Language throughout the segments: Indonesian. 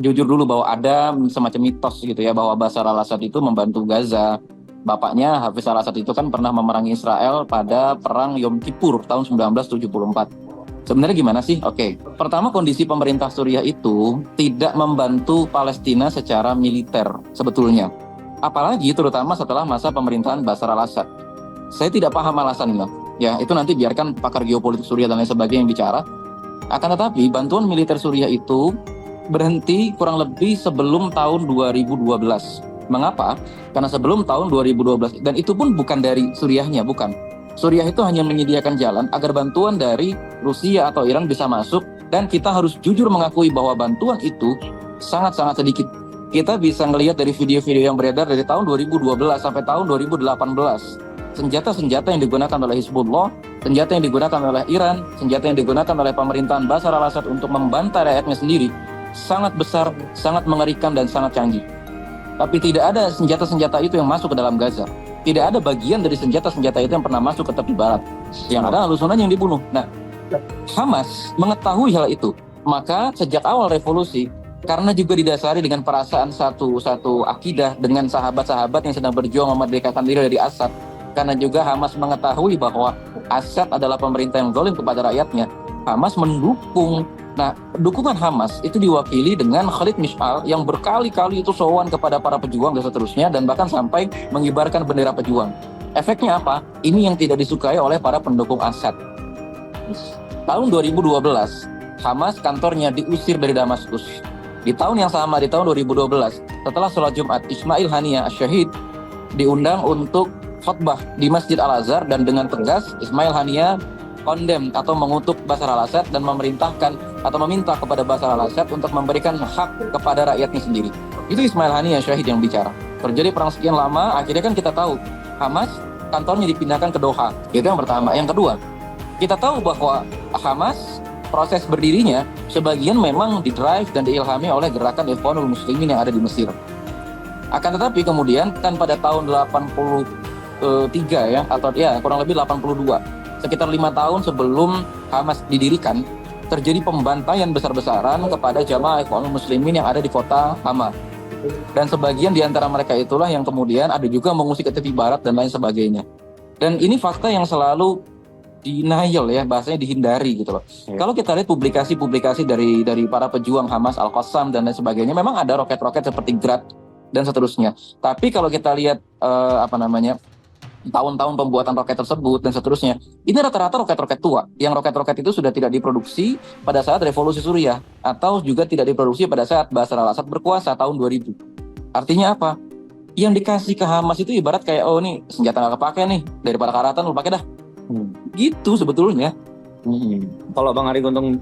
jujur dulu bahwa ada semacam mitos gitu ya bahwa Bashar al-Assad itu membantu Gaza. Bapaknya Hafiz al-Assad itu kan pernah memerangi Israel pada perang Yom Kippur tahun 1974. Sebenarnya gimana sih? Oke, pertama kondisi pemerintah Suriah itu tidak membantu Palestina secara militer sebetulnya. Apalagi terutama setelah masa pemerintahan Bashar al-Assad. Saya tidak paham alasannya. Ya, itu nanti biarkan pakar geopolitik Suriah dan lain sebagainya yang bicara. Akan tetapi bantuan militer Suriah itu berhenti kurang lebih sebelum tahun 2012. Mengapa? Karena sebelum tahun 2012, dan itu pun bukan dari Suriahnya, bukan. Suriah itu hanya menyediakan jalan agar bantuan dari Rusia atau Iran bisa masuk, dan kita harus jujur mengakui bahwa bantuan itu sangat-sangat sedikit. Kita bisa ngelihat dari video-video yang beredar dari tahun 2012 sampai tahun 2018. Senjata-senjata yang digunakan oleh Hizbullah, senjata yang digunakan oleh Iran, senjata yang digunakan oleh pemerintahan Bashar al-Assad untuk membantai rakyatnya sendiri, sangat besar, sangat mengerikan, dan sangat canggih. Tapi tidak ada senjata-senjata itu yang masuk ke dalam Gaza. Tidak ada bagian dari senjata-senjata itu yang pernah masuk ke tepi barat. Yang ada Ahlussunnah yang dibunuh. Nah, Hamas mengetahui hal itu. Maka sejak awal revolusi, karena juga didasari dengan perasaan satu akidah dengan sahabat-sahabat yang sedang berjuang memerdekakan diri dari Assad, karena juga Hamas mengetahui bahwa Assad adalah pemerintah yang zalim kepada rakyatnya, Hamas mendukung. Nah, dukungan Hamas itu diwakili dengan Khalid Mish'al yang berkali-kali itu sowan kepada para pejuang dan seterusnya, dan bahkan sampai mengibarkan bendera pejuang. Efeknya apa? Ini yang tidak disukai oleh para pendukung Assad. Tahun 2012, Hamas kantornya diusir dari Damaskus. Di tahun yang sama, di tahun 2012, setelah sholat Jumat, Ismail Haniyah Asyahid diundang untuk khutbah di Masjid Al-Azhar, dan dengan tegas Ismail Haniyah kondem atau mengutuk Bashar al-Assad dan memerintahkan atau meminta kepada Bashar al-Assad untuk memberikan hak kepada rakyatnya sendiri. Itu Ismail Haniyah Syahid yang bicara. Terjadi perang sekian lama, akhirnya kan kita tahu Hamas kantornya dipindahkan ke Doha. Itu yang pertama. Yang kedua, kita tahu bahwa Hamas proses berdirinya sebagian memang didrive dan diilhami oleh gerakan Ikhwanul Muslimin yang ada di Mesir. Akan tetapi kemudian kan pada tahun 83 ya, atau ya kurang lebih 82, sekitar 5 tahun sebelum Hamas didirikan, terjadi pembantaian besar-besaran kepada jamaah Ikhwanul Muslimin yang ada di kota Hama. Dan sebagian di antara mereka itulah yang kemudian ada juga mengungsi ke tepi barat dan lain sebagainya. Dan ini fakta yang selalu denial ya, bahasanya dihindari gitu loh. Kalau kita lihat publikasi-publikasi dari para pejuang Hamas, Al-Qassam dan lain sebagainya, memang ada roket-roket seperti Grad dan seterusnya. Tapi kalau kita lihat tahun-tahun pembuatan roket tersebut dan seterusnya, ini rata-rata roket-roket tua, yang roket-roket itu sudah tidak diproduksi pada saat revolusi Suriah, atau juga tidak diproduksi pada saat Bashar al-Assad berkuasa tahun 2000. Artinya apa? Yang dikasih ke Hamas itu ibarat kayak, oh nih senjata nggak kepake nih, daripada karatan lu pakai dah. Gitu sebetulnya. Kalau Bang Ari Guntung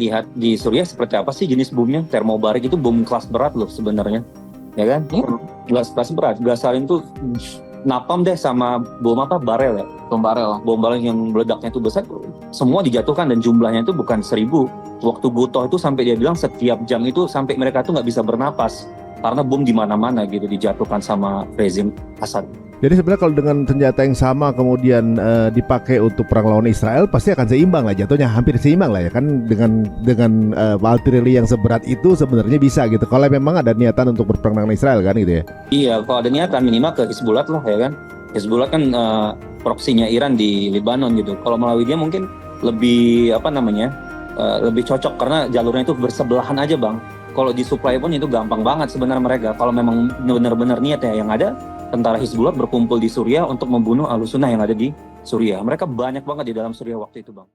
lihat di Suriah seperti apa sih jenis bomnya? Termobarik itu bom kelas berat loh sebenarnya, ya kan? Kelas berat. Gasarin tuh napalm deh sama bom barel ya, bom barel yang meledaknya itu besar, semua dijatuhkan dan jumlahnya itu bukan 1000. Waktu Butoh itu sampai dia bilang setiap jam itu sampai mereka tuh nggak bisa bernapas karena bom di mana-mana gitu dijatuhkan sama rezim Assad. Jadi sebenarnya kalau dengan senjata yang sama kemudian dipakai untuk perang lawan Israel, pasti akan seimbang lah jatuhnya, hampir seimbang lah ya kan, dengan artileri yang seberat itu sebenarnya bisa gitu. Kalau memang ada niatan untuk berperang dengan Israel kan gitu ya. Iya, kalau ada niatan minimal ke Hizbullah lah ya kan. Hizbullah kan proksinya Iran di Lebanon gitu. Kalau melalui dia mungkin lebih lebih cocok karena jalurnya itu bersebelahan aja Bang. Kalau disuplai pun itu gampang banget sebenarnya mereka. Kalau memang benar-benar niat ya, yang ada tentara Hizbullah berkumpul di Suriah untuk membunuh Ahlussunnah yang ada di Suriah. Mereka banyak banget di dalam Suriah waktu itu Bang.